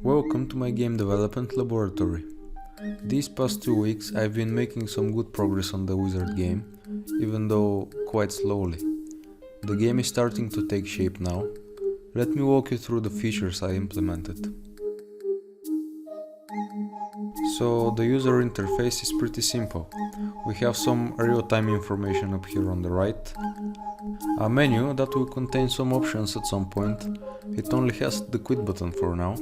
Welcome to my game development laboratory. These past 2 weeks I've been making some good progress on the wizard game, even though quite slowly. The game is starting to take shape now. Let me walk you through the features I implemented. So the user interface is pretty simple. We have some real-time information up here on the right, a menu that will contain some options at some point. It only has the quit button for now.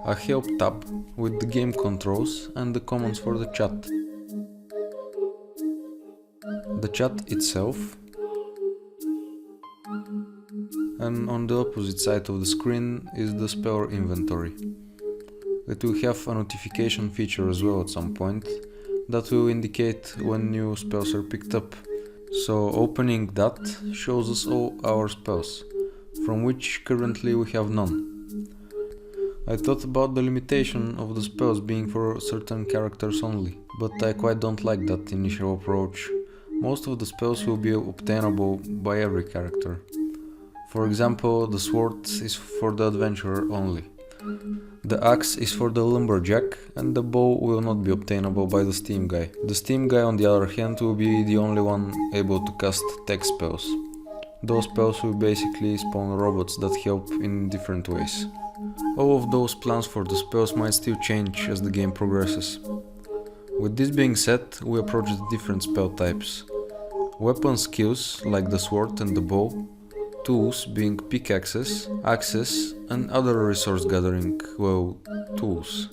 A help tab with the game controls and the commands for the chat. The chat itself. And on the opposite side of the screen is the spell inventory. It will have a notification feature as well at some point that will indicate when new spells are picked up. So opening that shows us all our spells, from which currently we have none. I thought about the limitation of the spells being for certain characters only, but I quite don't like that initial approach. Most of the spells will be obtainable by every character. For example, the sword is for the adventurer only. The axe is for the lumberjack, and the bow will not be obtainable by the steam guy. The steam guy, on the other hand, will be the only one able to cast tech spells. Those spells will basically spawn robots that help in different ways. All of those plans for the spells might still change as the game progresses. With this being said, we approach the different spell types. Weapon skills, like the sword and the bow. Tools being pickaxes, axes and other resource gathering, tools.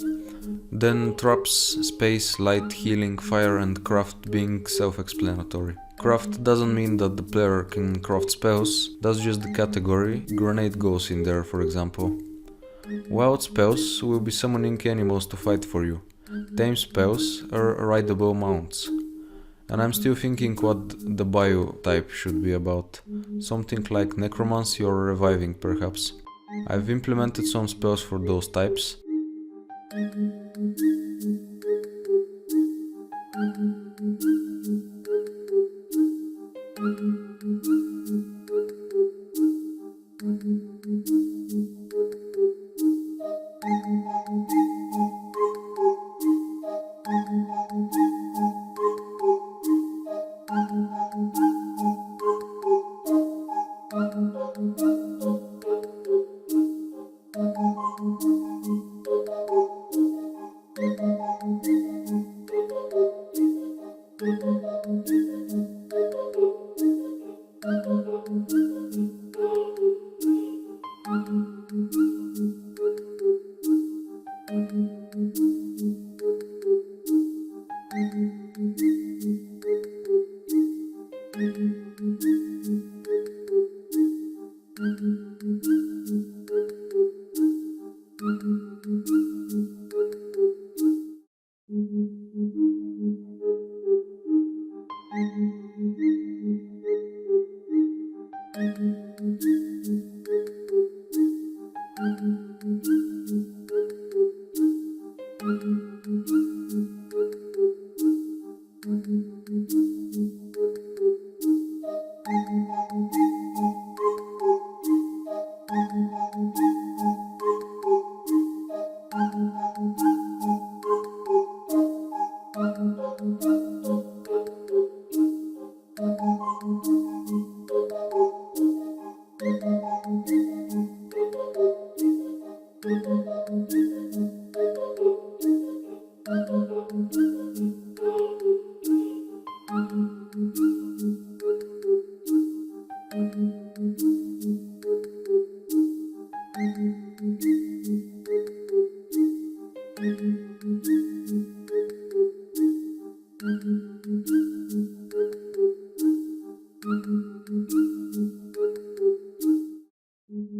Then traps, space, light, healing, fire and craft being self-explanatory. Craft doesn't mean that the player can craft spells, that's just the category. Grenade goes in there, for example. Wild spells will be summoning animals to fight for you. Tame spells are rideable mounts. And I'm still thinking what the bio type should be about. Something like necromancy or reviving, perhaps. I've implemented some spells for those types.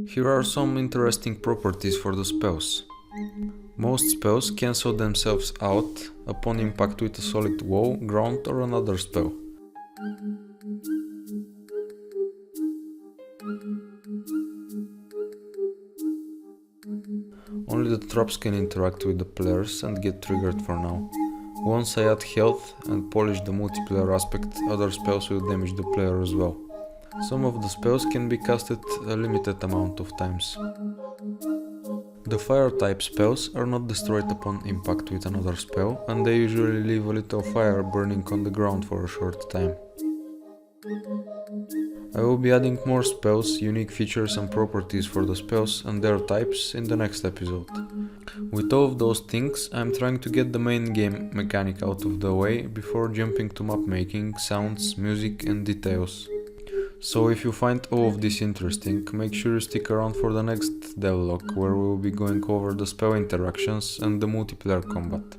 Here are some interesting properties for the spells. Most spells cancel themselves out upon impact with a solid wall, ground or another spell. Only the traps can interact with the players and get triggered for now. Once I add health and polish the multiplayer aspect, other spells will damage the player as well. Some of the spells can be casted a limited amount of times. The fire type spells are not destroyed upon impact with another spell, and they usually leave a little fire burning on the ground for a short time. I will be adding more spells, unique features and properties for the spells and their types in the next episode. With all of those things, I'm trying to get the main game mechanic out of the way before jumping to map making, sounds, music and details. So if you find all of this interesting, make sure you stick around for the next devlog, where we will be going over the spell interactions and the multiplayer combat.